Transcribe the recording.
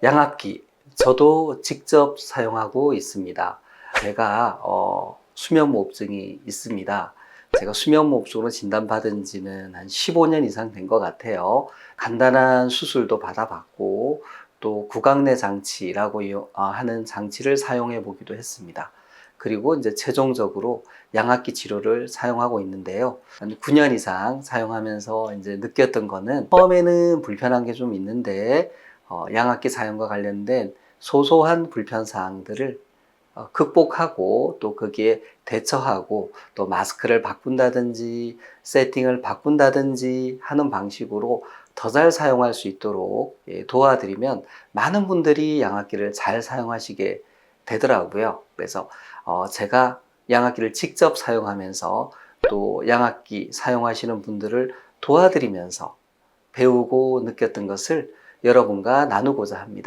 양압기, 저도 직접 사용하고 있습니다. 제가 수면무호흡증이 있습니다. 제가 수면무호흡증으로 진단받은 지는 한 15년 이상 된 것 같아요. 간단한 수술도 받아봤고 또 구강내 장치라고 하는 장치를 사용해 보기도 했습니다. 그리고 이제 최종적으로 양압기 치료를 사용하고 있는데요. 한 9년 이상 사용하면서 이제 느꼈던 거는 처음에는 불편한 게 좀 있는데 양압기 사용과 관련된 소소한 불편 사항들을 극복하고 또 거기에 대처하고 또 마스크를 바꾼다든지 세팅을 바꾼다든지 하는 방식으로 더 잘 사용할 수 있도록 도와드리면 많은 분들이 양압기를 잘 사용하시게 되더라고요. 그래서 제가 양압기를 직접 사용하면서 또 양압기 사용하시는 분들을 도와드리면서 배우고 느꼈던 것을 여러분과 나누고자 합니다.